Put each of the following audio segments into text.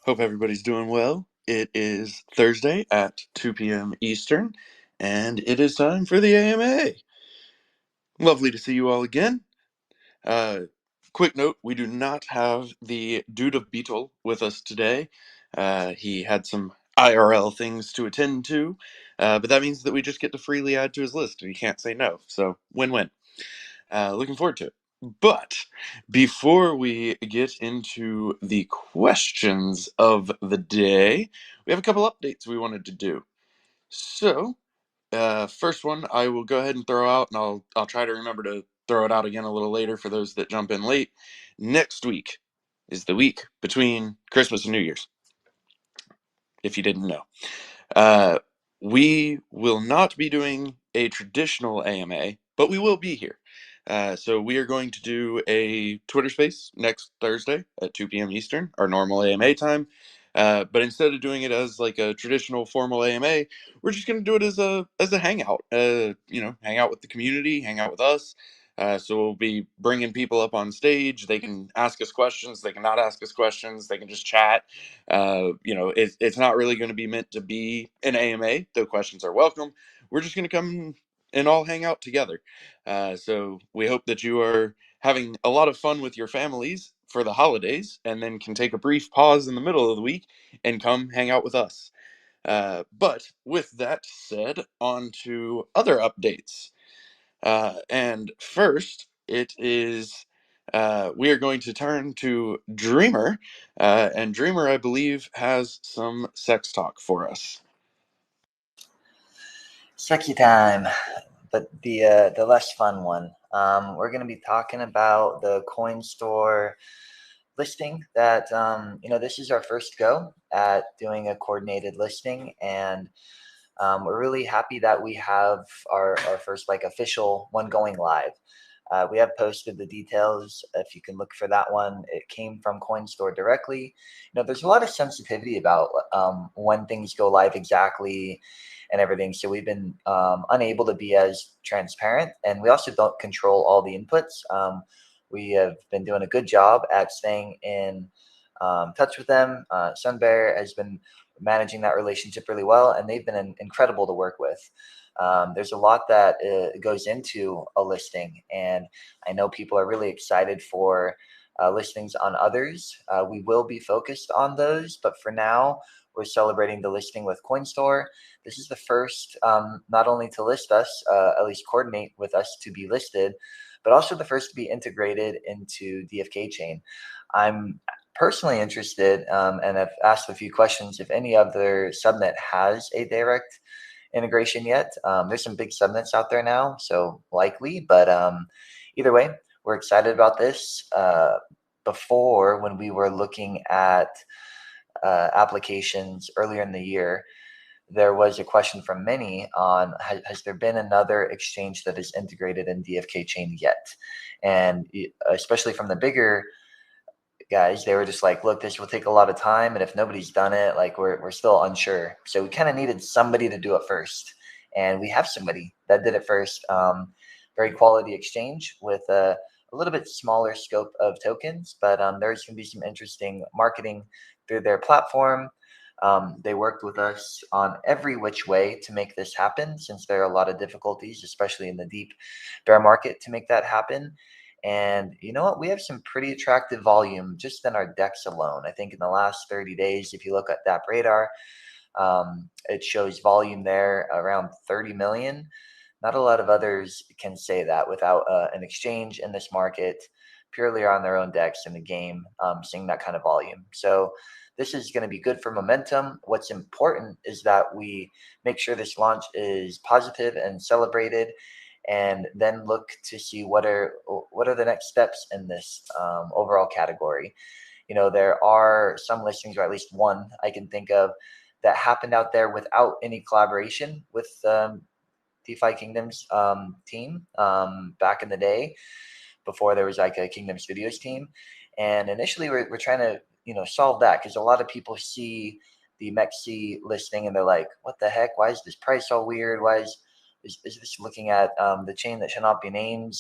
Hope everybody's doing well. It is Thursday at 2 p.m. Eastern, and it is time for the AMA. Lovely to see you all again. Uh, Quick note, we do not have the Dude of Beetle with us today. He had some IRL things to attend to, but that means that we just get to freely add to his list, and he can't say no. So, win-win. Looking forward to it. But before we get into the questions of the day, we have a couple updates we wanted to do. So, first one I will go ahead and throw out, and I'll try to remember to throw it out again a little later for those that jump in late. Next week is the week between Christmas and New Year's, if you didn't know. Uh, we will not be doing a traditional AMA, but we will be here. So we are going to do a Twitter Space next Thursday at 2 p.m. Eastern, our normal AMA time. But instead of doing it as like a traditional formal AMA, we're just going to do it as a hangout. Hang out with the community, hang out with us. So we'll be bringing people up on stage. They can ask us questions. They can not ask us questions. They can just chat. It's not really going to be meant to be an AMA, though questions are welcome. We're just going to come and all hang out together. So we hope that you are having a lot of fun with your families for the holidays and then can take a brief pause in the middle of the week and come hang out with us. But with that said, on to other updates. And first, it is we are going to turn to Dreamer, and Dreamer, I believe, has some sex talk for us. Sexy time, but the less fun one. We're going to be talking about the coin store listing that this is our first go at doing a coordinated listing, and we're really happy that we have our first like official one going live. We have posted the details. If you can look for that one, it came from CoinStore directly. There's a lot of sensitivity about when things go live exactly and everything. So we've been unable to be as transparent, and we also don't control all the inputs. We have been doing a good job at staying in touch with them. Sunbear has been managing that relationship really well, and they've been incredible to work with. There's a lot that goes into a listing, and I know people are really excited for listings on others. We will be focused on those, but for now, we're celebrating the listing with CoinStore. This is the first, not only to list us, at least coordinate with us to be listed, but also the first to be integrated into DFK Chain. I'm personally interested, and I've asked a few questions if any other subnet has a direct integration yet. There's some big subnets out there now, so likely, but either way, we're excited about this. Before, when we were looking at applications earlier in the year, there was a question from many on has there been another exchange that is integrated in DFK chain yet? And especially from the bigger guys, they were just like, look, this will take a lot of time, and if nobody's done it, like we're still unsure. So we kind of needed somebody to do it first, and we have somebody that did it first. Very quality exchange with a little bit smaller scope of tokens, but there's going to be some interesting marketing through their platform. They worked with us on every which way to make this happen, since there are a lot of difficulties, especially in the deep bear market, to make that happen. And you know what? We have some pretty attractive volume just in our decks alone. I think in the last 30 days, if you look at that radar, it shows volume there around 30 million. Not a lot of others can say that without an exchange in this market, purely on their own decks in the game, seeing that kind of volume. So this is going to be good for momentum. What's important is that we make sure this launch is positive and celebrated, and then look to see what are the next steps in this overall category. There are some listings, or at least one I can think of, that happened out there without any collaboration with DeFi Kingdoms team back in the day, before there was like a Kingdom Studios team. And initially we're trying to solve that, because a lot of people see the MEXC listing and they're like, what the heck, why is this price all weird, is this looking at the chain that should not be named,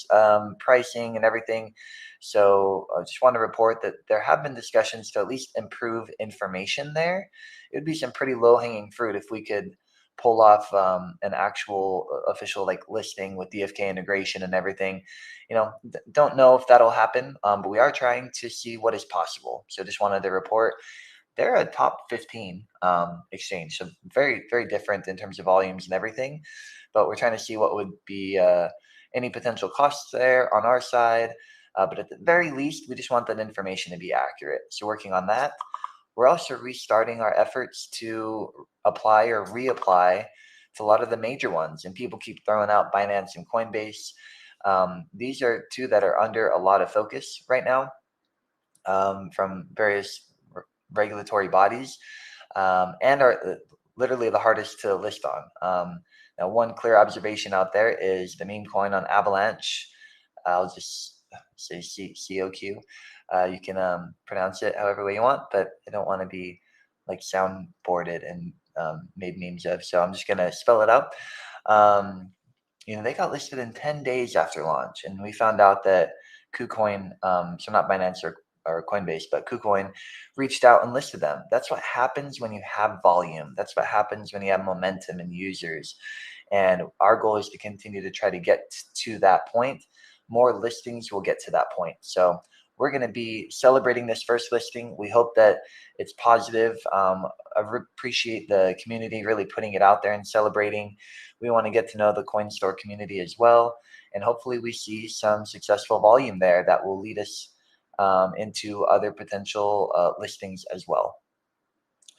pricing and everything. So I just want to report that there have been discussions to at least improve information there. It would be some pretty low hanging fruit if we could pull off an actual official like listing with DFK integration and everything. Don't know if that'll happen, but we are trying to see what is possible. So just wanted to report they're a top 15 exchange, so very very different in terms of volumes and everything. But we're trying to see what would be any potential costs there on our side. But at the very least, we just want that information to be accurate. So working on that. We're also restarting our efforts to apply or reapply to a lot of the major ones, and people keep throwing out Binance and Coinbase. These are two that are under a lot of focus right now from various regulatory bodies, and are literally the hardest to list on. Now, one clear observation out there is the meme coin on Avalanche. I'll just say COQ. You can pronounce it however way you want, but I don't want to be like soundboarded and made memes of. So I'm just gonna spell it out. They got listed in 10 days after launch, and we found out that KuCoin, so not Binance or Coinbase, but KuCoin reached out and listed them. That's what happens when you have volume. That's what happens when you have momentum and users. And our goal is to continue to try to get to that point. More listings will get to that point. So we're going to be celebrating this first listing. We hope that it's positive. I appreciate the community really putting it out there and celebrating. We want to get to know the coin store community as well. And hopefully we see some successful volume there that will lead us into other potential listings as well.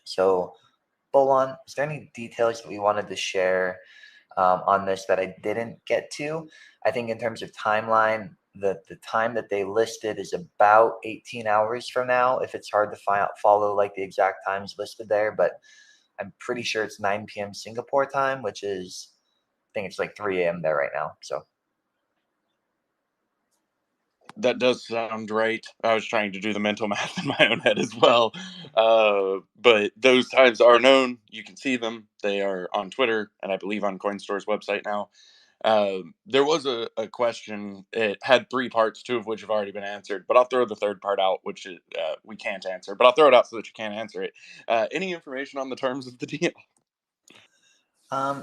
So, Bolon, is there any details that we wanted to share on this that I didn't get to? I think in terms of timeline, the time that they listed is about 18 hours from now. If it's hard to follow like the exact times listed there, but I'm pretty sure it's 9 p.m. Singapore time, which is, I think it's like 3 a.m. there right now. So That does sound right. I was trying to do the mental math in my own head as well. But those times are known. You can see them. They are on Twitter and I believe on CoinStore's website now. There was a question. It had three parts, two of which have already been answered, but I'll throw the third part out, which we can't answer, but I'll throw it out so that you can't answer it. Any information on the terms of the deal?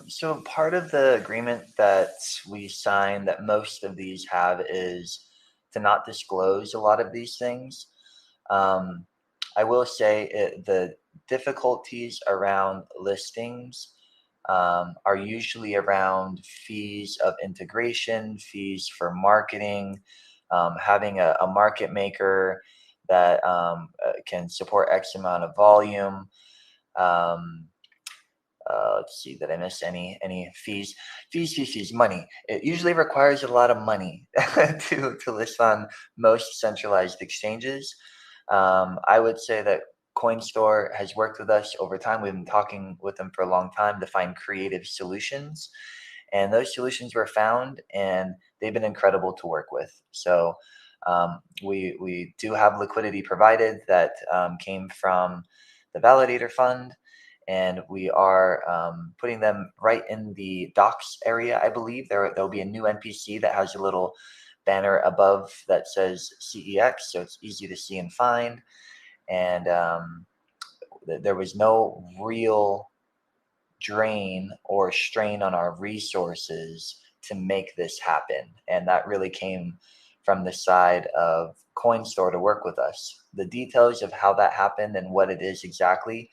So part of the agreement that we signed that most of these have is to not disclose a lot of these things. Um, I will say the difficulties around listings are usually around fees of integration, fees for marketing, having a market maker that can support X amount of volume. Um, let's see, did I miss any fees? Fees, money. It usually requires a lot of money to list on most centralized exchanges. I would say that CoinStore has worked with us over time. We've been talking with them for a long time to find creative solutions, and those solutions were found, and they've been incredible to work with. So we do have liquidity provided that came from the validator fund, and we are putting them right in the docs area. I believe there'll be a new NPC that has a little banner above that says CEX, so it's easy to see and find. And there was no real drain or strain on our resources to make this happen, and that really came from the side of CoinStore to work with us. The details of how that happened and what it is exactly,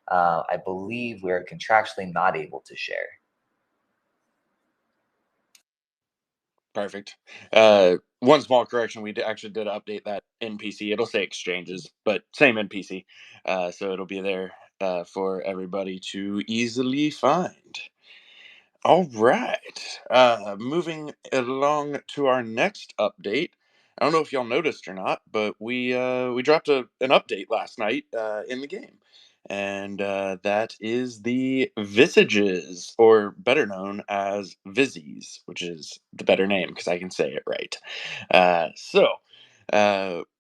I believe we're contractually not able to share. Perfect. One small correction: we actually did update that NPC. It'll say exchanges, but same NPC. So it'll be there for everybody to easily find. All right. Moving along to our next update. I don't know if y'all noticed or not, but we dropped an update last night in the game, and that is the Visages, or better known as Vizzies, which is the better name because I can say it right.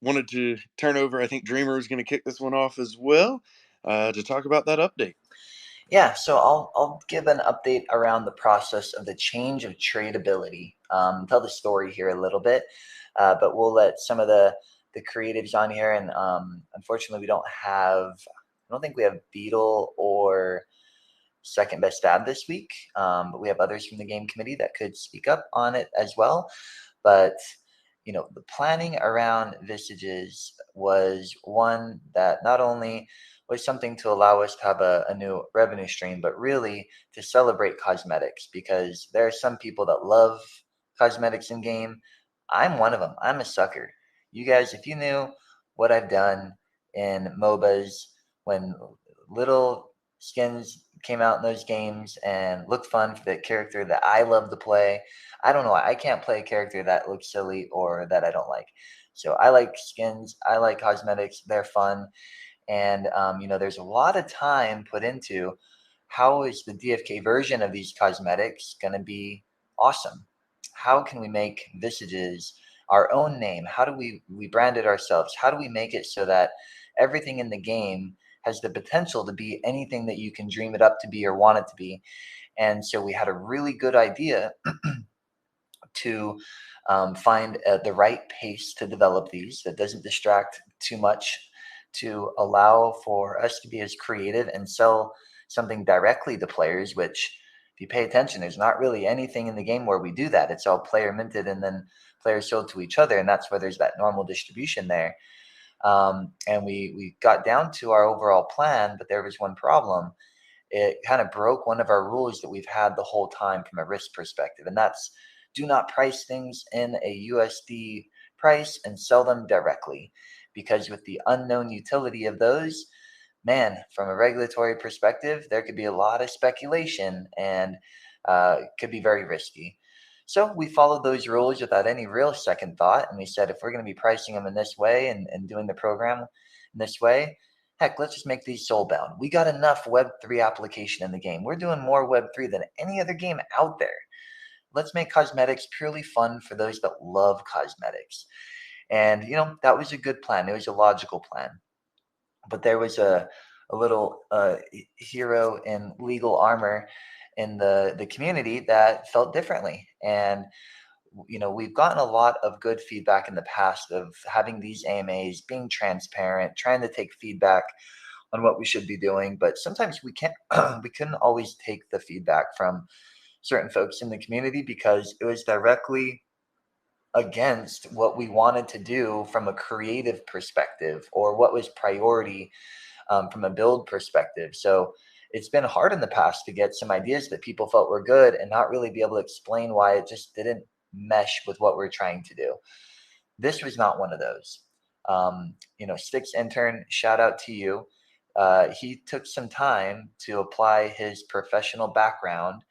Wanted to turn over. I think Dreamer is going to kick this one off as well to talk about that update. Yeah, so I'll give an update around the process of the change of tradability. Tell the story here a little bit, but we'll let some of the creatives on here. And unfortunately, we don't have. I don't think we have Beetle or Second Best Stab this week, but we have others from the game committee that could speak up on it as well. But the planning around Visages was one that not only was something to allow us to have a new revenue stream, but really to celebrate cosmetics, because there are some people that love cosmetics in game. I'm one of them. I'm a sucker. You guys, if you knew what I've done in MOBAs when little skins came out in those games and looked fun for the character that I love to play. I don't know. I can't play a character that looks silly or that I don't like. So I like skins. I like cosmetics. They're fun. And, there's a lot of time put into how is the DFK version of these cosmetics going to be awesome? How can we make Visages our own name? How do we brand it ourselves? How do we make it so that everything in the game has the potential to be anything that you can dream it up to be or want it to be? And so we had a really good idea to find the right pace to develop these that doesn't distract too much, to allow for us to be as creative and sell something directly to players, which if you pay attention, there's not really anything in the game where we do that. It's all player minted and then players sold to each other, and that's where there's that normal distribution there. And we got down to our overall plan, but there was one problem. It kind of broke one of our rules that we've had the whole time from a risk perspective, and that's do not price things in a USD price and sell them directly, because with the unknown utility of those, man, from a regulatory perspective, there could be a lot of speculation and could be very risky. So we followed those rules without any real second thought, and we said if we're going to be pricing them in this way and doing the program in this way, heck, let's just make these soulbound. We got enough Web3 application in the game. We're doing more Web3 than any other game out there. Let's make cosmetics purely fun for those that love cosmetics. And, that was a good plan. It was a logical plan. But there was a little hero in legal armor in the community that felt differently. And we've gotten a lot of good feedback in the past of having these AMAs, being transparent, trying to take feedback on what we should be doing. But sometimes we can't, we couldn't always take the feedback from certain folks in the community because it was directly against what we wanted to do from a creative perspective or what was priority from a build perspective. So it's been hard in the past to get some ideas that people felt were good and not really be able to explain why it just didn't mesh with what we're trying to do. This was not one of those. Sticks intern, shout out to you. He took some time to apply his professional background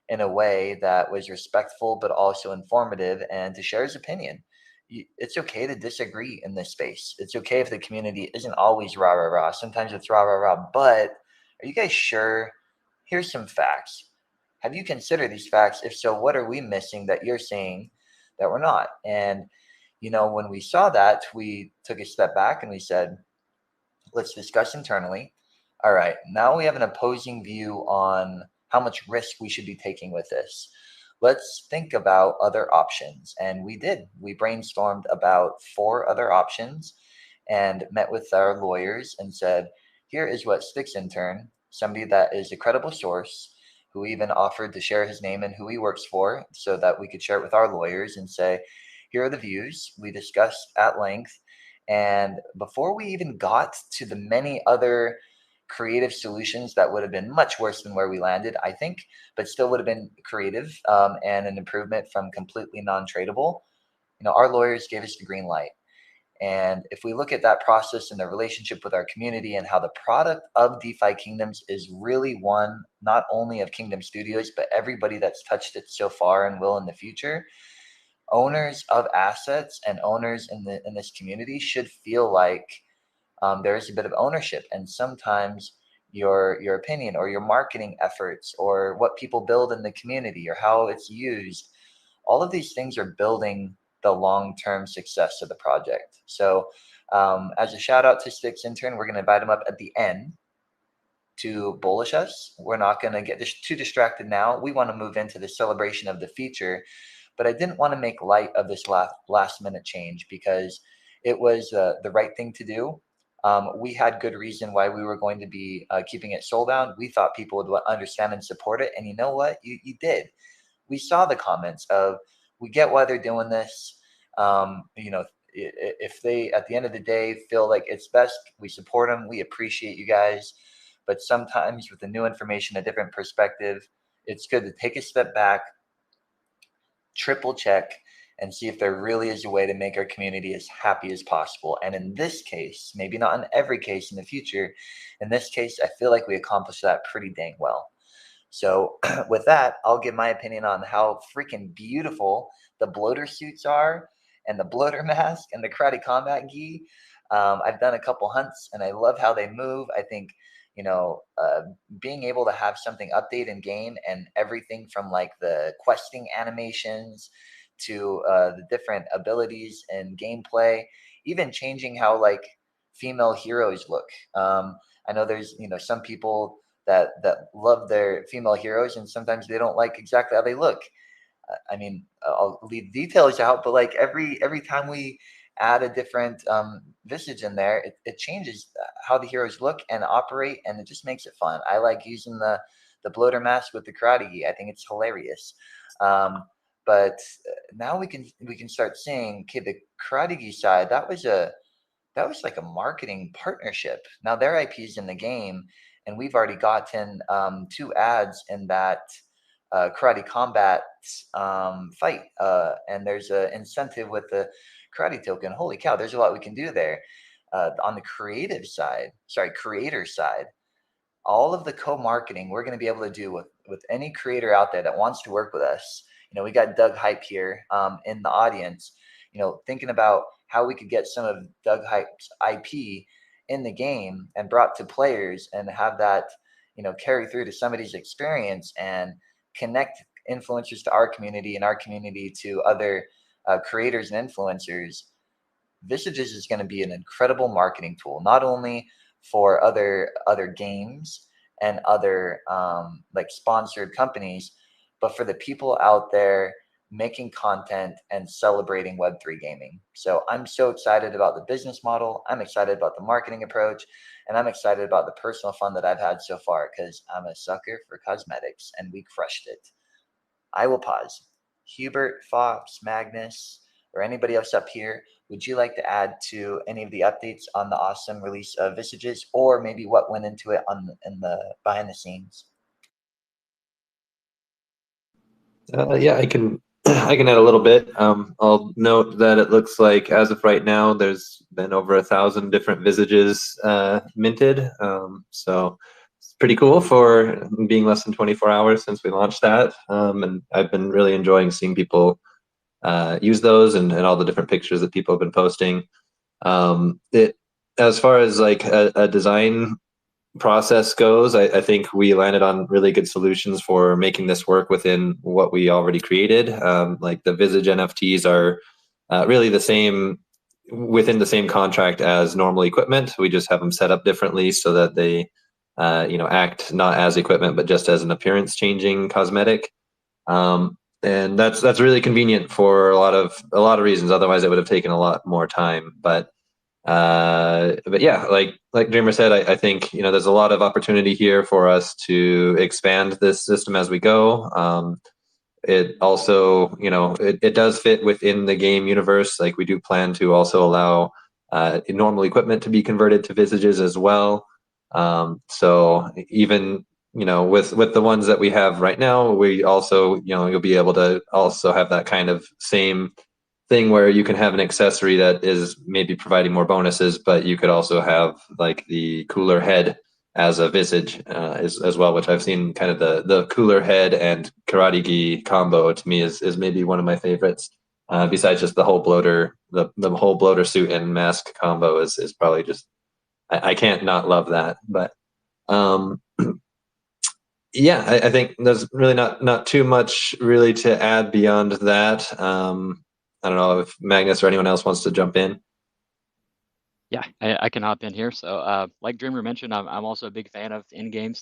in a way that was respectful but also informative and to share his opinion. It's okay to disagree in this space. It's okay if the community isn't always rah rah rah. Sometimes it's rah rah rah. But are you guys sure? Here's some facts. Have you considered these facts? If so, what are we missing that you're saying that we're not? And when we saw that, we took a step back and we said, let's discuss internally. All right, now we have an opposing view on how much risk we should be taking with this. Let's think about other options. And we did. We brainstormed about 4 other options and met with our lawyers and said, here is what Sticks Intern, somebody that is a credible source, who even offered to share his name and who he works for so that we could share it with our lawyers and say, here are the views we discussed at length. And before we even got to the many other creative solutions that would have been much worse than where we landed, I think, but still would have been creative and an improvement from completely non-tradable, our lawyers gave us the green light. And if we look at that process and the relationship with our community and how the product of DeFi Kingdoms is really one, not only of Kingdom Studios, but everybody that's touched it so far and will in the future, owners of assets and owners in this community should feel like there is a bit of ownership. And sometimes your opinion or your marketing efforts or what people build in the community or how it's used, all of these things are building the long-term success of the project. So as a shout out to Sticks Intern, we're going to invite him up at the end. to bullish us. We're not going to get too distracted now. We want to move into the celebration of the feature, but I didn't want to make light of this last minute change because it was the right thing to do. We had good reason why we were going to be keeping it soulbound. We thought people would understand and support it. And you know what? You did. We saw the comments of, we get why they're doing this. If they, at the end of the day, feel like it's best, we support them. We appreciate you guys. But sometimes with the new information, a different perspective, it's good to take a step back, triple check, and see if there really is a way to make our community as happy as possible. And in this case, maybe not in every case in the future, in this case, I feel like we accomplished that pretty dang well. So with that, I'll give my opinion on how freaking beautiful the bloater suits are and the bloater mask and the karate combat gi. I've done a couple hunts and I love how they move. I think, being able to have something update in game and everything from like the questing animations to the different abilities and gameplay, even changing how like female heroes look. I know there's, some people that love their female heroes and sometimes they don't like exactly how they look. I'll leave details out, but like every time we add a different visage in there, it changes how the heroes look and operate, and it just makes it fun. I like using the bloater mask with the karate gi. I think it's hilarious. But now we can start seeing, okay, the karate gi side, that was like a marketing partnership. Now their IP is in the game, and we've already gotten 2 ads in that karate combat fight, and there's an incentive with the karate token. Holy cow, there's a lot we can do there. On the creator side, all of the co-marketing we're going to be able to do with any creator out there that wants to work with us. We got Doug Hype here in the audience, thinking about how we could get some of Doug Hype's IP in the game and brought to players and have that, carry through to somebody's experience and connect influencers to our community and our community to other creators and influencers. Visages is going to be an incredible marketing tool, not only for other games and other like sponsored companies, but for the people out there making content and celebrating Web3 gaming. So I'm so excited about the business model. I'm excited about the marketing approach, and I'm excited about the personal fun that I've had so far because I'm a sucker for cosmetics and we crushed it. I will pause. Hubert, Fox, Magnus, or anybody else up here, would you like to add to any of the updates on the awesome release of Visages, or maybe what went into it in the behind the scenes? Yeah, I can add a little bit. I'll note that it looks like as of right now, there's been over 1,000 different Visages minted. So it's pretty cool for being less than 24 hours since we launched that. And I've been really enjoying seeing people use those and all the different pictures that people have been posting. As far as like a design process goes, I think we landed on really good solutions for making this work within what we already created. Like the Visage NFTs are really the same within the same contract as normal equipment. We just have them set up differently so that they act not as equipment but just as an appearance changing cosmetic. And that's really convenient for a lot of reasons. Otherwise it would have taken a lot more time. But yeah, like Dreamer said, I think there's a lot of opportunity here for us to expand this system as we go. It also, it does fit within the game universe. Like we do plan to also allow normal equipment to be converted to Visages as well. So even with the ones that we have right now, we also you'll be able to also have that kind of same thing where you can have an accessory that is maybe providing more bonuses, but you could also have like the cooler head as a visage as well, which I've seen kind of the cooler head and karate gi combo to me is maybe one of my favorites. Besides just the whole bloater, the whole bloater suit and mask combo is probably just I can't not love that. But yeah, I think there's really not too much really to add beyond that. I don't know if Magnus or anyone else wants to jump in. Yeah, I can hop in here. So, like Dreamer mentioned, I'm also a big fan of in-game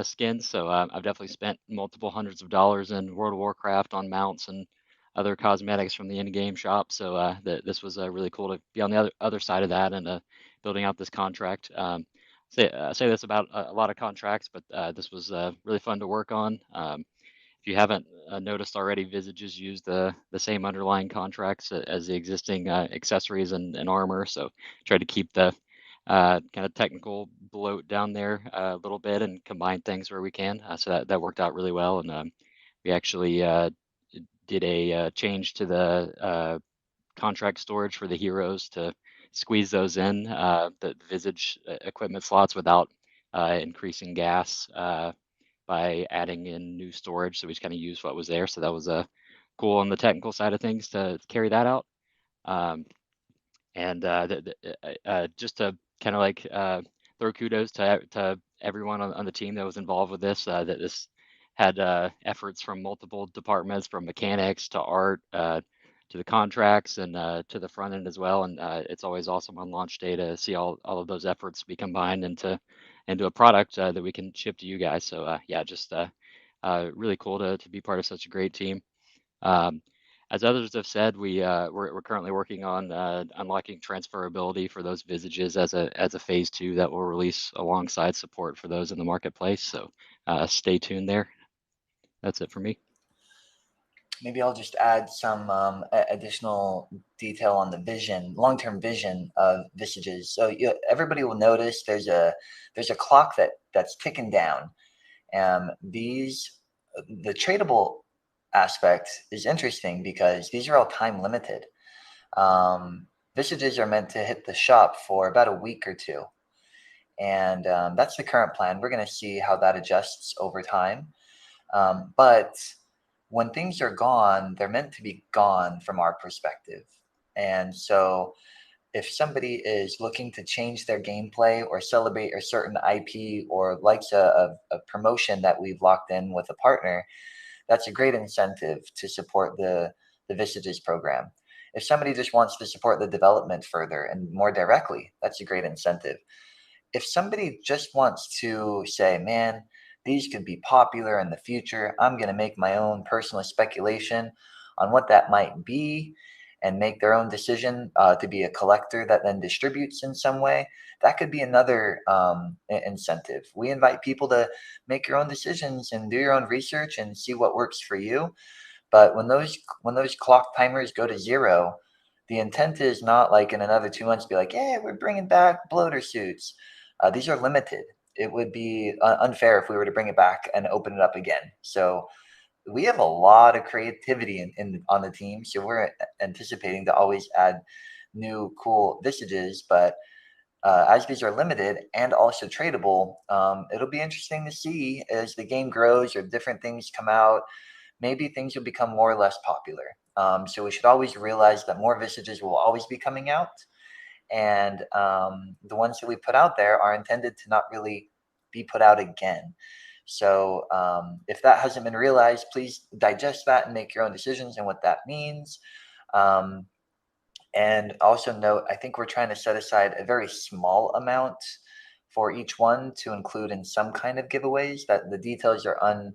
skins. So I've definitely spent multiple hundreds of dollars in World of Warcraft on mounts and other cosmetics from the in-game shop. So this was really cool to be on the other side of that and building out this contract. Say this about a lot of contracts, but this was really fun to work on. If you haven't noticed already, Visages use the same underlying contracts as the existing accessories and armor. So try to keep the kind of technical bloat down there a little bit and combine things where we can. So that worked out really well. And we actually did a change to the contract storage for the heroes to squeeze those in the Visage equipment slots without increasing gas. By adding in new storage. So we just kind of used what was there. So that was cool on the technical side of things to carry that out. Um, and just to kind of like throw kudos to everyone on the team that was involved with this, that this had efforts from multiple departments, from mechanics to art to the contracts and to the front end as well. And it's always awesome on launch day to see all of those efforts be combined into a product that we can ship to you guys. So yeah, just really cool to be part of such a great team. Um, as others have said, we're currently working on unlocking transferability for those visages as a phase 2 that will release alongside support for those in the marketplace. So stay tuned there. That's it for me. Maybe I'll just add some additional detail on the vision, long-term vision of visages. So everybody will notice there's a clock that's ticking down. The tradable aspect is interesting because these are all time limited. Visages are meant to hit the shop for about a week or two. And that's the current plan. We're going to see how that adjusts over time. But when things are gone, they're meant to be gone from our perspective. And so if somebody is looking to change their gameplay or celebrate a certain IP or likes a promotion that we've locked in with a partner, that's a great incentive to support the Visages program. If somebody just wants to support the development further and more directly, that's a great incentive. If somebody just wants to say, man, these could be popular in the future, I'm going to make my own personal speculation on what that might be and make their own decision to be a collector that then distributes in some way, that could be another incentive. We invite people to make your own decisions and do your own research and see what works for you. But when those clock timers go to 0, the intent is not like in another 2 months be like, yeah, we're bringing back bloater suits. These are limited. It would be unfair if we were to bring it back and open it up again. So we have a lot of creativity on the team. So we're anticipating to always add new cool visages. But as these are limited and also tradable, it'll be interesting to see as the game grows or different things come out. Maybe things will become more or less popular. So we should always realize that more visages will always be coming out. And the ones that we put out there are intended to not really be put out again. So if that hasn't been realized, please digest that and make your own decisions and what that means. And also note, I think we're trying to set aside a very small amount for each one to include in some kind of giveaways. That the details are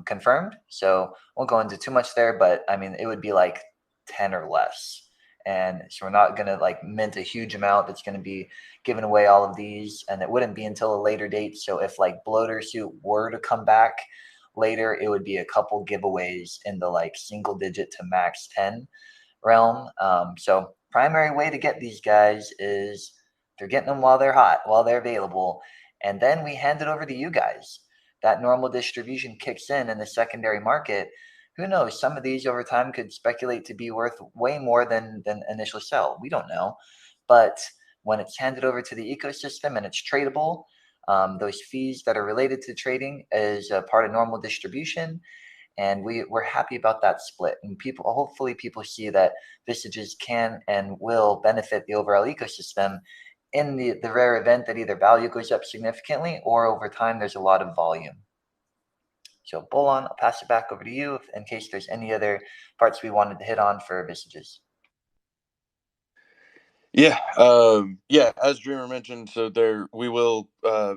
confirmed. So won't go into too much there, but I mean, it would be like 10 or less. And so we're not going to like mint a huge amount that's going to be giving away all of these. And it wouldn't be until a later date. So if like bloater suit were to come back later, it would be a couple giveaways in the like single digit to max 10 realm. So primary way to get these guys is they're getting them while they're hot, while they're available. And then we hand it over to you guys. That normal distribution kicks in the secondary market. Who knows? Some of these over time could speculate to be worth way more than initial sell. We don't know. But when it's handed over to the ecosystem and it's tradable, those fees that are related to trading is a part of normal distribution. And we're happy about that split. And hopefully people see that visages can and will benefit the overall ecosystem in the rare event that either value goes up significantly or over time there's a lot of volume. So Bolon, I'll pass it back over to you in case there's any other parts we wanted to hit on for visages. Yeah, yeah. As Dreamer mentioned, so we will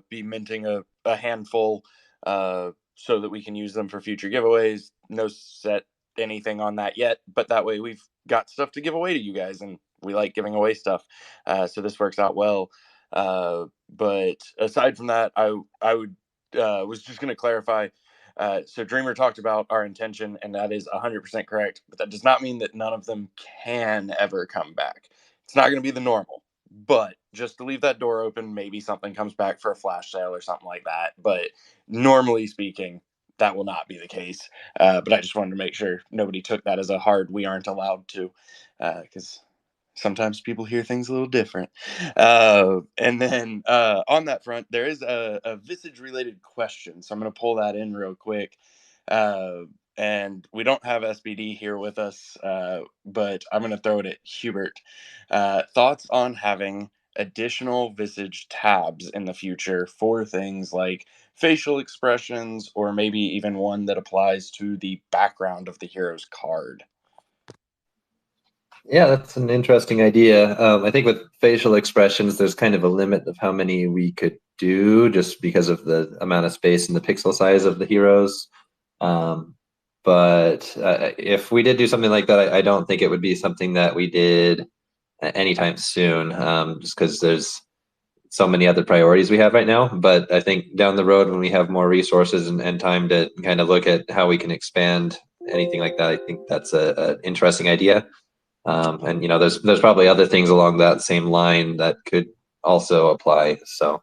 be minting a handful, so that we can use them for future giveaways. No set anything on that yet, but that way we've got stuff to give away to you guys, and we like giving away stuff, so this works out well. But aside from that, I would was just going to clarify. So Dreamer talked about our intention, and that is 100% correct. But that does not mean that none of them can ever come back. It's not going to be the normal, but just to leave that door open, maybe something comes back for a flash sale or something like that. But normally speaking, that will not be the case. But I just wanted to make sure nobody took that as a hard we aren't allowed to, because sometimes people hear things a little different. And then on that front, there is a Visage related question. So I'm going to pull that in real quick. Uh, and we don't have SBD here with us, but I'm going to throw it at Hubert. Thoughts on having additional Visage tabs in the future for things like facial expressions, or maybe even one that applies to the background of the hero's card? Yeah, that's an interesting idea. I think with facial expressions, there's kind of a limit of how many we could do just because of the amount of space and the pixel size of the heroes. But if we did do something like that, I don't think it would be something that we did anytime soon, just because there's so many other priorities we have right now. But I think down the road, when we have more resources and time to kind of look at how we can expand anything like that, I think that's an interesting idea. And you know, there's probably other things along that same line that could also apply. So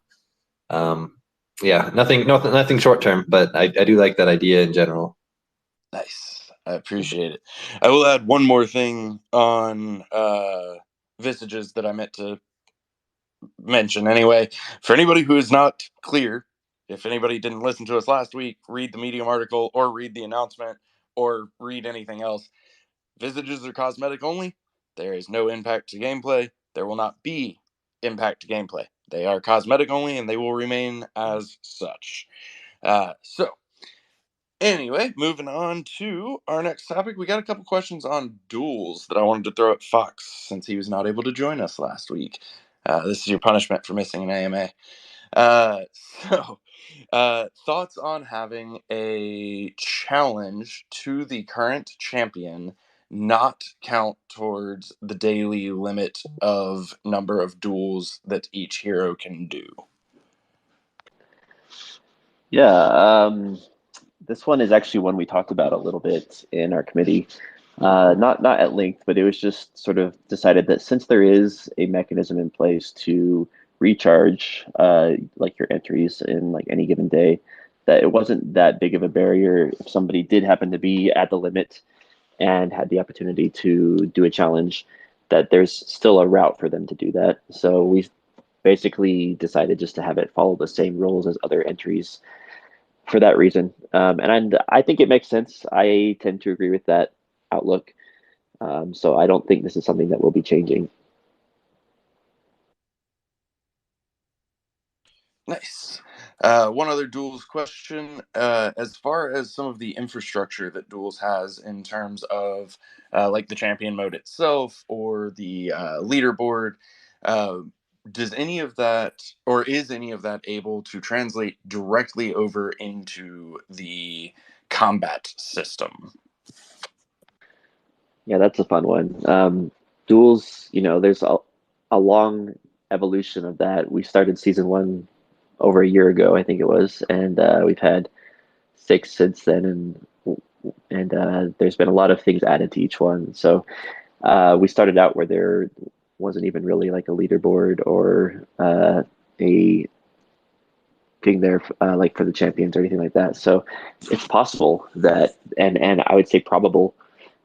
yeah, nothing short term, but I do like that idea in general. Nice. I appreciate it. I will add one more thing on Visages that I meant to mention anyway. For anybody who is not clear, if anybody didn't listen to us last week, read the Medium article or read the announcement or read anything else. Visages are cosmetic only. There is no impact to gameplay. There will not be impact to gameplay. They are cosmetic only, and they will remain as such. So, anyway, moving on to our next topic, we got a couple questions on duels that I wanted to throw at Fox since he was not able to join us last week. This is your punishment for missing an AMA. Uh, so, thoughts on having a challenge to the current champion not count towards the daily limit of number of duels that each hero can do? Yeah, this one is actually one we talked about a little bit in our committee. Not at length, but it was just sort of decided that since there is a mechanism in place to recharge like your entries in like any given day, that it wasn't that big of a barrier if somebody did happen to be at the limit and had the opportunity to do a challenge, that there's still a route for them to do that. So we basically decided just to have it follow the same rules as other entries for that reason. And I think it makes sense. I tend to agree with that outlook. So I don't think this is something that will be changing. Nice. One other Duels question. As far as some of the infrastructure that Duels has in terms of like the champion mode itself or the leaderboard, uh, does any of that, or is any of that able to translate directly over into the combat system? Yeah, that's a fun one. Duels, there's a long evolution of that. We started season one over a year ago, I think it was, and we've had six since then, and there's been a lot of things added to each one. So we started out where there wasn't even really like a leaderboard or a thing there like for the champions or anything like that. So it's possible that, and I would say probable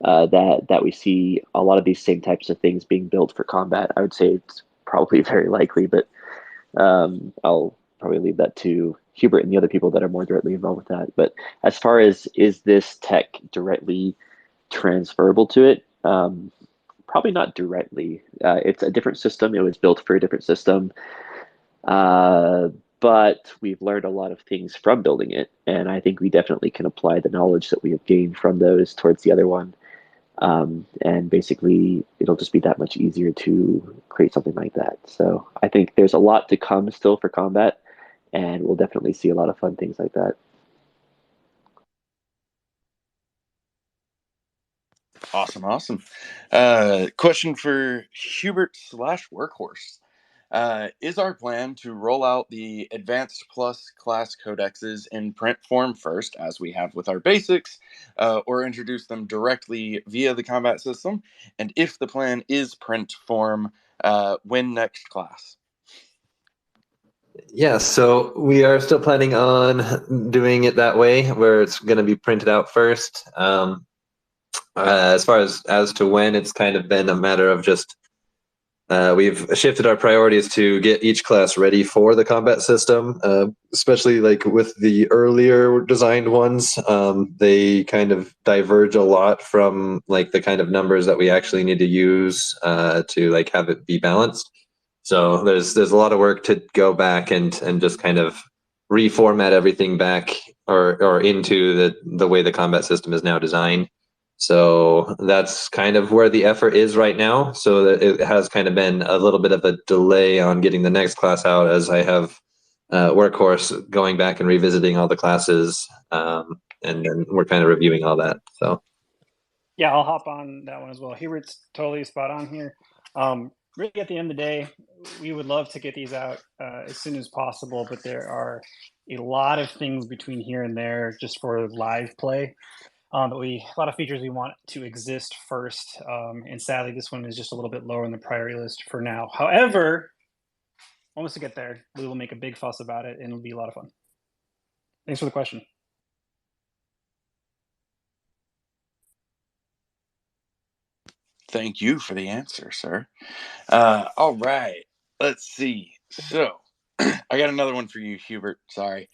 that we see a lot of these same types of things being built for combat. I would say it's probably very likely, but I'll probably leave that to Hubert and the other people that are more directly involved with that. But as far as is this tech directly transferable to it? Probably not directly. It's a different system. It was built for a different system. Uh, but we've learned a lot of things from building it. And I think we definitely can apply the knowledge that we have gained from those towards the other one. And basically, it'll just be that much easier to create something like that. So I think there's a lot to come still for combat, and we'll definitely see a lot of fun things like that. Awesome, awesome. Question for Hubert/Workhorse. Is our plan to roll out the Advanced Plus class codexes in print form first, as we have with our basics, or introduce them directly via the combat system? And if the plan is print form, when next class? Yeah, so we are still planning on doing it that way, where it's going to be printed out first. As far as to when, it's kind of been a matter of just we've shifted our priorities to get each class ready for the combat system, especially like with the earlier designed ones. They kind of diverge a lot from like the kind of numbers that we actually need to use to like have it be balanced. So there's a lot of work to go back and just kind of reformat everything back or into the way the combat system is now designed. So that's kind of where the effort is right now. So that it has kind of been a little bit of a delay on getting the next class out, as I have Workhorse going back and revisiting all the classes, and then we're kind of reviewing all that. So yeah, I'll hop on that one as well. Hubert's totally spot on here. Really, at the end of the day, we would love to get these out as soon as possible, but there are a lot of things between here and there just for live play. But a lot of features we want to exist first, and sadly, this one is just a little bit lower on the priority list for now. However, once we get there, we will make a big fuss about it, and it'll be a lot of fun. Thanks for the question. Thank you for the answer, sir. All right, let's see. So, I got another one for you, Hubert. Sorry,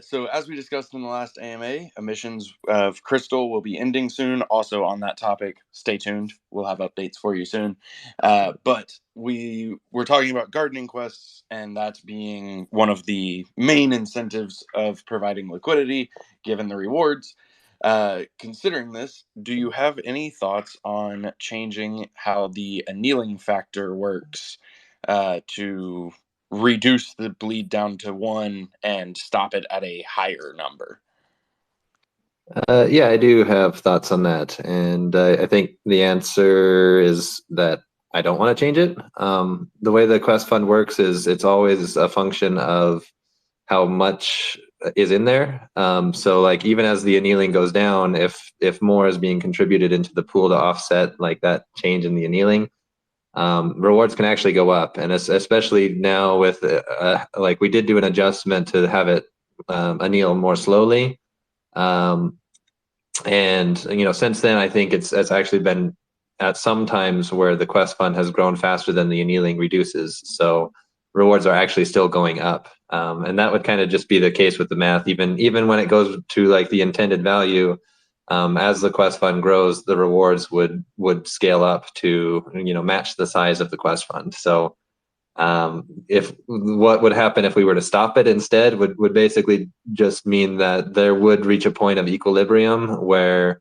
so as we discussed in the last AMA, emissions of Crystal will be ending soon. Also on that topic, stay tuned. We'll have updates for you soon. But we were talking about gardening quests, and that's being one of the main incentives of providing liquidity, given the rewards. Considering this, do you have any thoughts on changing how the annealing factor works to reduce the bleed down to 1 and stop it at a higher number? yeah, I do have thoughts on that, and I think the answer is that I don't want to change it. The way the quest fund works is it's always a function of how much is in there. So like even as the annealing goes down, if more is being contributed into the pool to offset like that change in the annealing, rewards can actually go up. And especially now with like we did do an adjustment to have it anneal more slowly. And you know, since then I think it's actually been at some times where the quest fund has grown faster than the annealing reduces. So rewards are actually still going up. And that would kind of just be the case with the math, even when it goes to like the intended value, as the quest fund grows, the rewards would scale up to, you know, match the size of the quest fund. So if what would happen if we were to stop it instead would basically just mean that there would reach a point of equilibrium where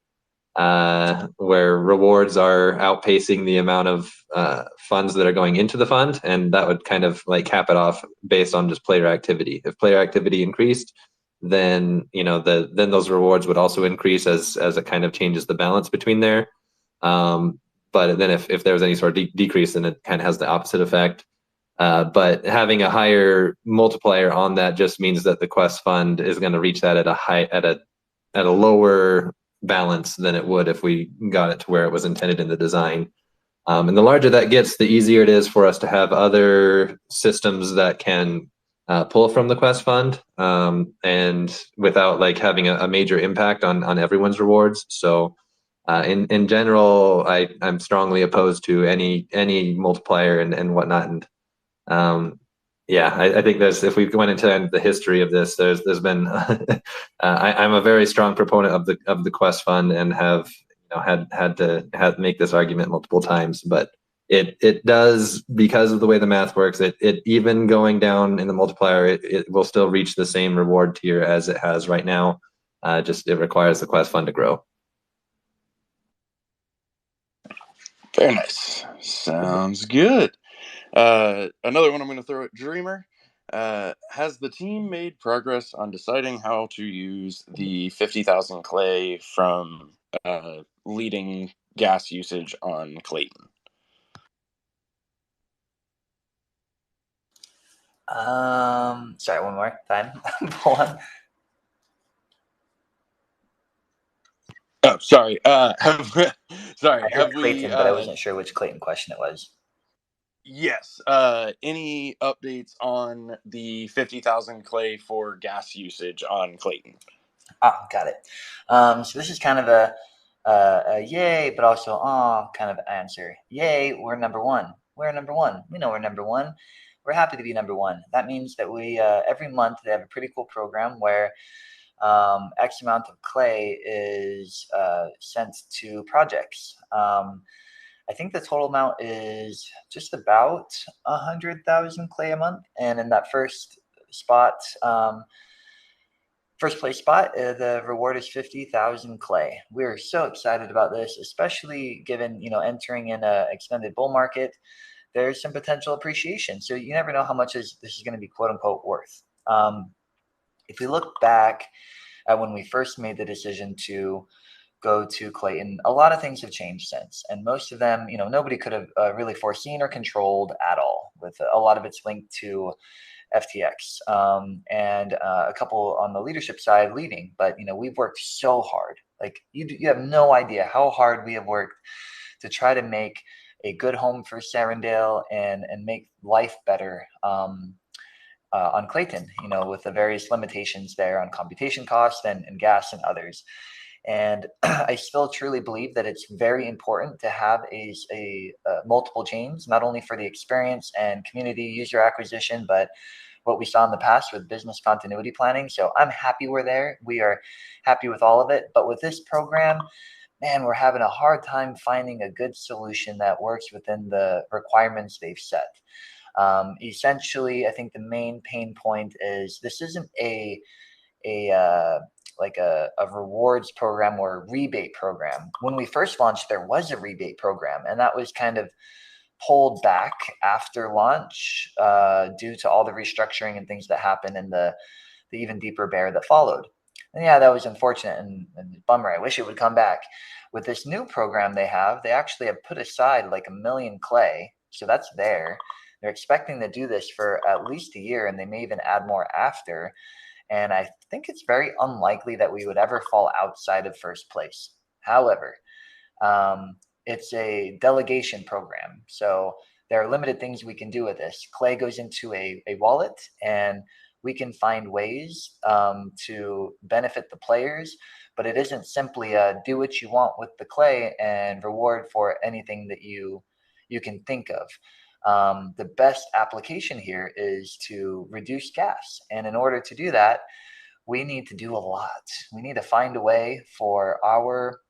rewards are outpacing the amount of funds that are going into the fund, and that would kind of like cap it off based on just player activity. If player activity increased, then you know then those rewards would also increase as it kind of changes the balance between there. But then if there was any sort of decrease, then it kind of has the opposite effect. But having a higher multiplier on that just means that the quest fund is going to reach that at a lower balance than it would if we got it to where it was intended in the design. And the larger that gets, the easier it is for us to have other systems that can pull from the quest fund, and without like having a major impact on everyone's rewards. So in general, I'm strongly opposed to any multiplier and whatnot. And yeah, I think if we went into the history of this, there's been I'm a very strong proponent of the quest fund and have had to make this argument multiple times, but it does, because of the way the math works, it even going down in the multiplier, it will still reach the same reward tier as it has right now. Just it requires the quest fund to grow. Very nice. Sounds good. Another one I'm going to throw at Dreamer. Has the team made progress on deciding how to use the 50,000 clay from leading gas usage on Klaytn? Sorry, one more time. Hold on. Oh, sorry. I Have heard we? Klaytn, but I wasn't sure which Klaytn question it was. Yes. Any updates on the 50,000 clay for gas usage on Klaytn? Ah, got it. So this is kind of a yay, but also kind of answer. Yay, we're number one. We're number one. We know we're number one. We're happy to be number one. That means that we every month they have a pretty cool program where X amount of clay is sent to projects. I think the total amount is just about 100,000 clay a month, and in that first spot. First place spot, the reward is 50,000 clay. We're so excited about this, especially given, entering in a extended bull market, there's some potential appreciation. So you never know how much this is going to be quote unquote worth. If we look back at when we first made the decision to go to Klaytn, a lot of things have changed since. And most of them, nobody could have really foreseen or controlled at all, with a lot of it's linked to FTX and a couple on the leadership side leading. But we've worked so hard. Like you have no idea how hard we have worked to try to make a good home for Serendale and make life better on Klaytn. With the various limitations there on computation costs and gas and others. And I still truly believe that it's very important to have a multiple chains, not only for the experience and community user acquisition, but what we saw in the past with business continuity planning. So I'm happy we're there. We are happy with all of it. But with this program, man, we're having a hard time finding a good solution that works within the requirements they've set. Essentially, I think the main pain point is this isn't a rewards program or a rebate program. When we first launched, there was a rebate program, and that was kind of pulled back after launch due to all the restructuring and things that happened in the even deeper bear that followed. And yeah, that was unfortunate and bummer. I wish it would come back. With this new program they actually have put aside like 1 million clay. So that's there. They're expecting to do this for at least a year, and they may even add more after. And I think it's very unlikely that we would ever fall outside of first place. However, it's a delegation program. So there are limited things we can do with this. Clay goes into a wallet, and we can find ways to benefit the players, but it isn't simply a do what you want with the clay and reward for anything that you can think of. The best application here is to reduce gas. And in order to do that, we need to do a lot. We need to find a way for our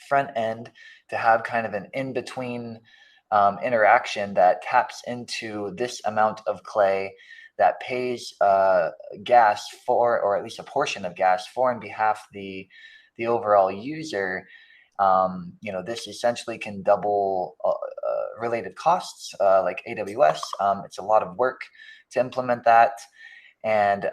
front end to have kind of an in-between interaction that taps into this amount of clay that pays gas for, or at least a portion of gas for, on behalf of the overall user. This essentially can double related costs like AWS. It's a lot of work to implement that. And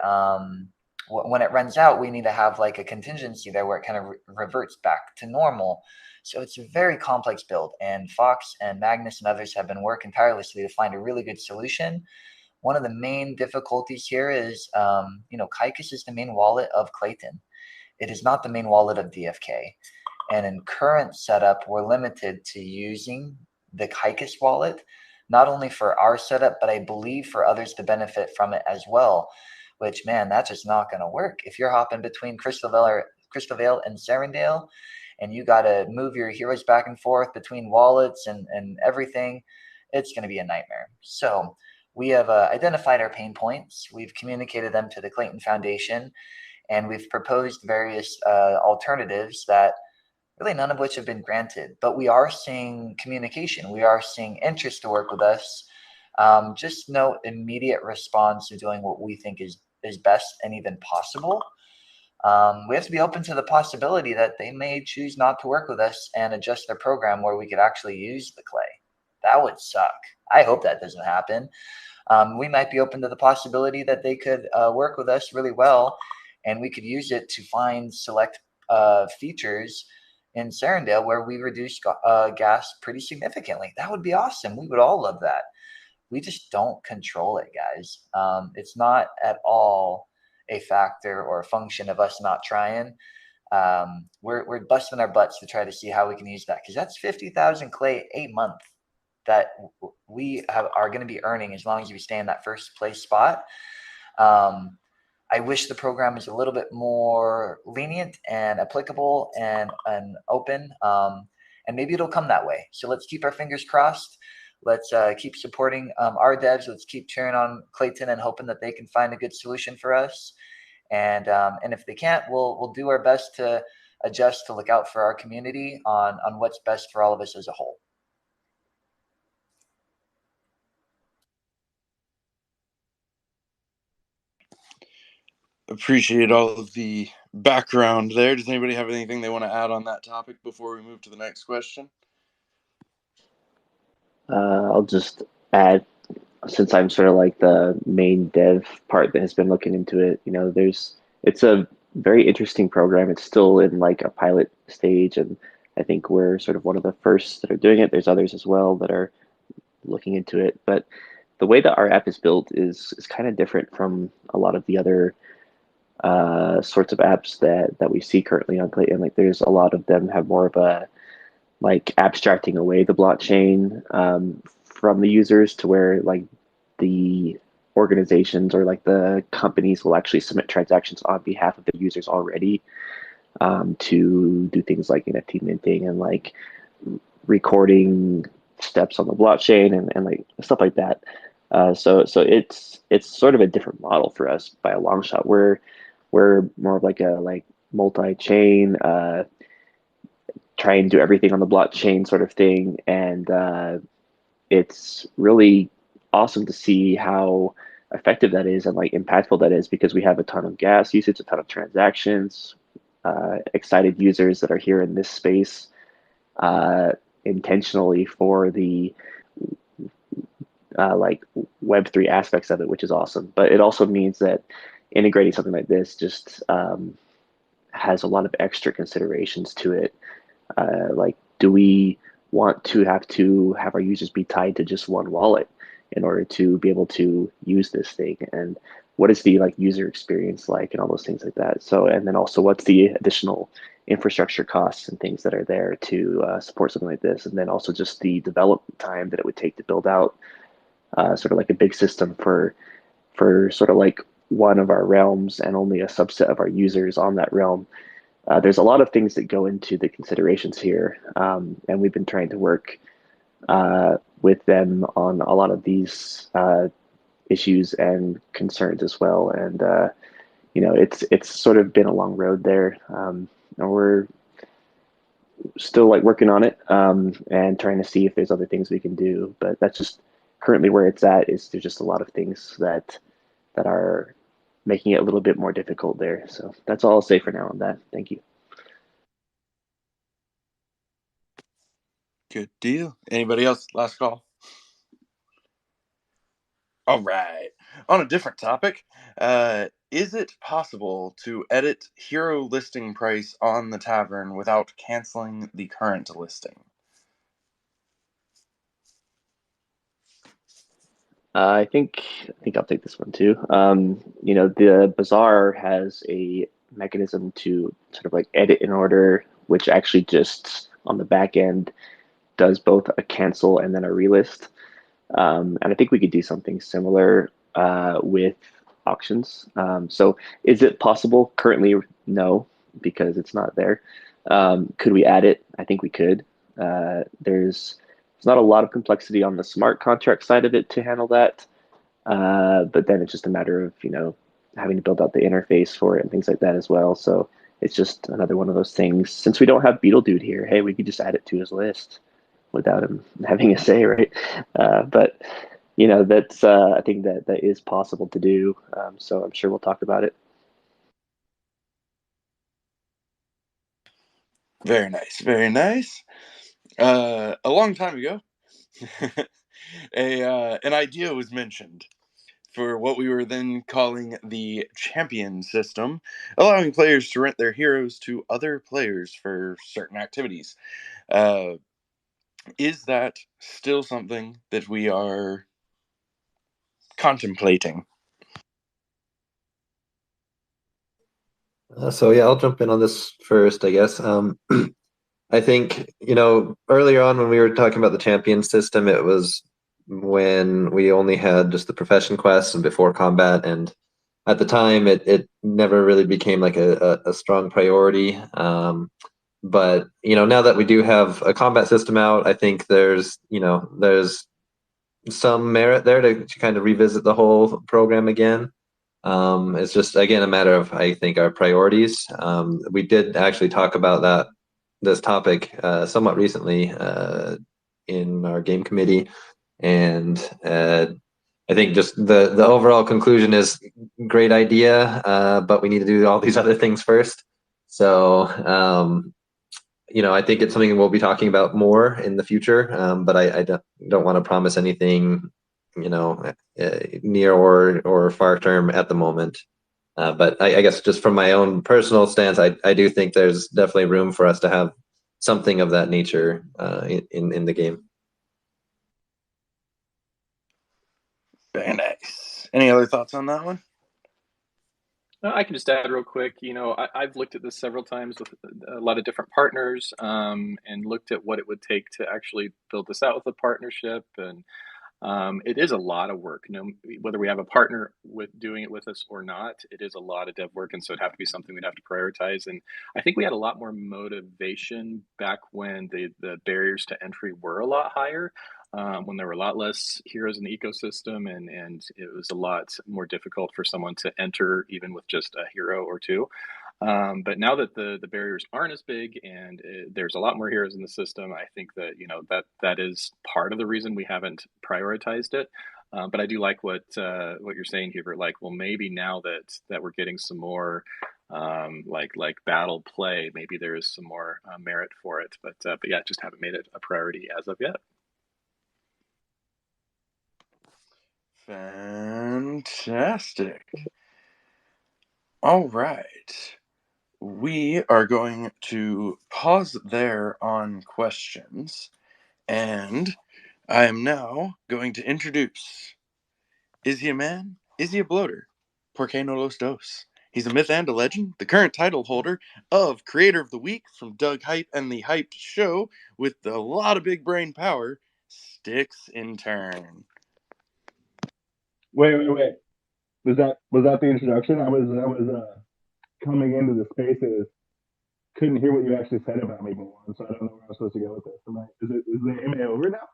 when it runs out, we need to have like a contingency there where it kind of reverts back to normal. So it's a very complex build, and Fox and Magnus and others have been working tirelessly to find a really good solution. One of the main difficulties here is, Kaikus is the main wallet of Klaytn. It is not the main wallet of DFK. And in current setup, we're limited to using the Kaikus wallet, not only for our setup, but I believe for others to benefit from it as well, which, man, that's just not going to work. If you're hopping between Crystal Vale and Serendale, and you got to move your heroes back and forth between wallets and everything, it's going to be a nightmare. So we have identified our pain points. We've communicated them to the Klaytn Foundation, and we've proposed various alternatives that really none of which have been granted. But we are seeing communication. We are seeing interest to work with us. Just no immediate response to doing what we think is best and even possible. we have to be open to the possibility that they may choose not to work with us and adjust their program where we could actually use the Klay. That would suck. I hope that doesn't happen. We might be open to the possibility that they could work with us really well, and we could use it to find select features in Serendale where we reduce gas pretty significantly. That would be awesome. We would all love that. We just don't control it, guys. It's not at all a factor or a function of us not trying. We're busting our butts to try to see how we can use that, because that's 50,000 Klay a month that we are going to be earning as long as we stay in that first place spot. I wish the program was a little bit more lenient and applicable and open, and maybe it'll come that way. So let's keep our fingers crossed. Let's keep supporting our devs. Let's keep cheering on Klaytn and hoping that they can find a good solution for us. And if they can't, we'll do our best to adjust to look out for our community on what's best for all of us as a whole. Appreciate all of the background there. Does anybody have anything they want to add on that topic before we move to the next question? I'll just add, since I'm sort of like the main dev part that has been looking into it, it's a very interesting program. It's still in like a pilot stage, and I think we're sort of one of the first that are doing it. There's others as well that are looking into it, but the way that our app is built is kind of different from a lot of the other sorts of apps that we see currently on Klaytn. Like, there's a lot of them have more of a like abstracting away the blockchain from the users, to where like the organizations or like the companies will actually submit transactions on behalf of the users already, to do things like NFT minting and like recording steps on the blockchain and like stuff like that. So it's sort of a different model for us by a long shot. We're more of like a multi-chain, try and do everything on the blockchain sort of thing, and it's really awesome to see how effective that is and like impactful that is, because we have a ton of gas usage, a ton of transactions, excited users that are here in this space intentionally for the like Web3 aspects of it, which is awesome. But it also means that integrating something like this just has a lot of extra considerations to it. Like, do we want to have our users be tied to just one wallet in order to be able to use this thing? And what is the like user experience like, and all those things like that. So, and then also what's the additional infrastructure costs and things that are there to support something like this, and then also just the development time that it would take to build out sort of like a big system for sort of like one of our realms and only a subset of our users on that realm. There's a lot of things that go into the considerations here, and we've been trying to work with them on a lot of these issues and concerns as well. And it's sort of been a long road there, and we're still like working on it and trying to see if there's other things we can do. But that's just currently where it's at. Is there's just a lot of things that are making it a little bit more difficult there. So that's all I'll say for now on that. Thank you. Good deal. Anybody else? Last call. All right. On a different topic, is it possible to edit hero listing price on the tavern without canceling the current listing? I think I'll take this one too. The bazaar has a mechanism to sort of like edit in order, which actually just on the back end does both a cancel and then a relist. And I think we could do something similar with auctions. So is it possible? Currently, no, because it's not there. Could we add it? I think we could. There's not a lot of complexity on the smart contract side of it to handle that. But then it's just a matter of, having to build out the interface for it and things like that as well. So it's just another one of those things. Since we don't have Beetle Dude here, hey, we could just add it to his list without him having a say, right? But that's I think that is possible to do. So I'm sure we'll talk about it. Very nice, very nice. A long time ago, an idea was mentioned for what we were then calling the champion system, allowing players to rent their heroes to other players for certain activities. Is that still something that we are contemplating? So yeah, I'll jump in on this first, I guess. I think, earlier on when we were talking about the champion system, it was when we only had just the profession quests and before combat, and at the time it never really became like a strong priority. But now that we do have a combat system out, I think there's some merit there to kind of revisit the whole program again. It's just again a matter of, I think, our priorities. We did actually talk about this topic somewhat recently in our game committee, and I think just the overall conclusion is great idea, but we need to do all these other things first. So I think it's something we'll be talking about more in the future, but I don't want to promise anything near or far term at the moment. But I guess just from my own personal stance, I do think there's definitely room for us to have something of that nature in the game. Very nice. Any other thoughts on that one? I can just add real quick. I've looked at this several times with a lot of different partners, and looked at what it would take to actually build this out with a partnership. And it is a lot of work. Whether we have a partner with doing it with us or not, it is a lot of dev work, and so it'd have to be something we'd have to prioritize. And I think we had a lot more motivation back when the barriers to entry were a lot higher. When there were a lot less heroes in the ecosystem, and it was a lot more difficult for someone to enter even with just a hero or two. But now that the barriers aren't as big and there's a lot more heroes in the system, I think that that is part of the reason we haven't prioritized it. But I do like what you're saying, Hubert. Like, well, maybe now that we're getting some more like battle play, maybe there is some more merit for it. But yeah, just haven't made it a priority as of yet. Fantastic. All right. We are going to pause there on questions, and I am now going to introduce, is he a man? Is he a bloater? Por qué no los dos? He's a myth and a legend, the current title holder of Creator of the Week from Doug Hype and the Hyped Show, with a lot of big brain power, Sticks in Turn. Wait. Was that the introduction? I was coming into the spaces, couldn't hear what you actually said about me, so I don't know where I'm supposed to go with this. Is the AMA over now?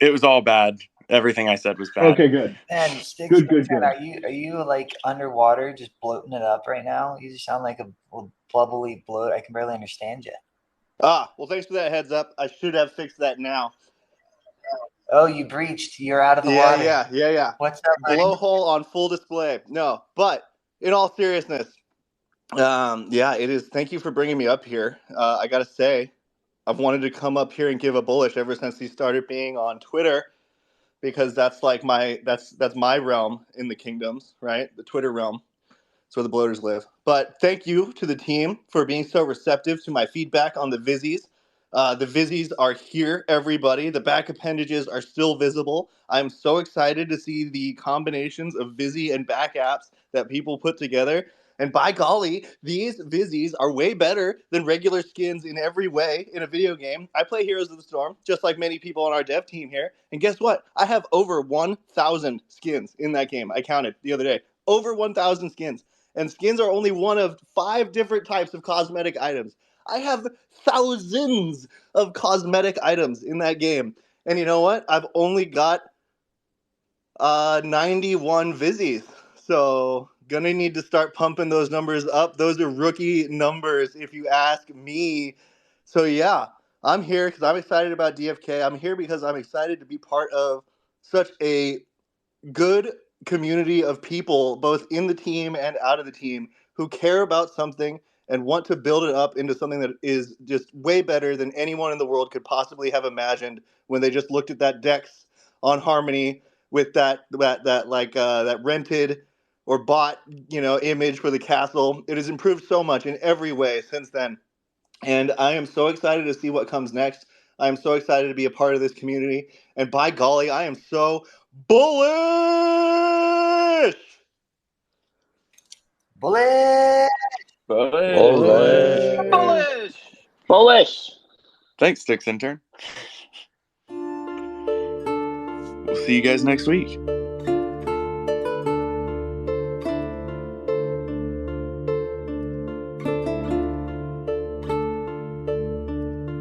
It was all bad. Everything I said was bad. Okay, good. Man, Sticks, Good. Are you like underwater, just bloating it up right now? You just sound like a bubbly bloat. I can barely understand you. Well, thanks for that heads up. I should have fixed that now. Oh, you breached. You're out of the water. Yeah. What's up, buddy? Blowhole on full display. No, but in all seriousness, it is. Thank you for bringing me up here. I gotta say, I've wanted to come up here and give a bullish ever since he started being on Twitter, because that's like that's my realm in the kingdoms, right? The Twitter realm. That's where the bloaters live. But thank you to the team for being so receptive to my feedback on the Vizzies. The Vizzies are here, everybody. The back appendages are still visible. I'm so excited to see the combinations of Vizzy and back apps that people put together. And by golly, these Vizzies are way better than regular skins in every way in a video game. I play Heroes of the Storm, just like many people on our dev team here. And guess what? I have over 1,000 skins in that game. I counted the other day. Over 1,000 skins. And skins are only one of 5 different types of cosmetic items. I have thousands of cosmetic items in that game. And you know what? I've only got 91 Vizzies. So gonna need to start pumping those numbers up. Those are rookie numbers if you ask me. So yeah, I'm here because I'm excited about DFK. I'm here because I'm excited to be part of such a good community of people, both in the team and out of the team, who care about something and want to build it up into something that is just way better than anyone in the world could possibly have imagined when they just looked at that Dex on Harmony with that rented or bought, image for the castle. It has improved so much in every way since then. And I am so excited to see what comes next. I am so excited to be a part of this community. And by golly, I am so bullish! Bullish! Bullish. Bullish! Bullish. Thanks, Sticks Intern. We'll see you guys next week.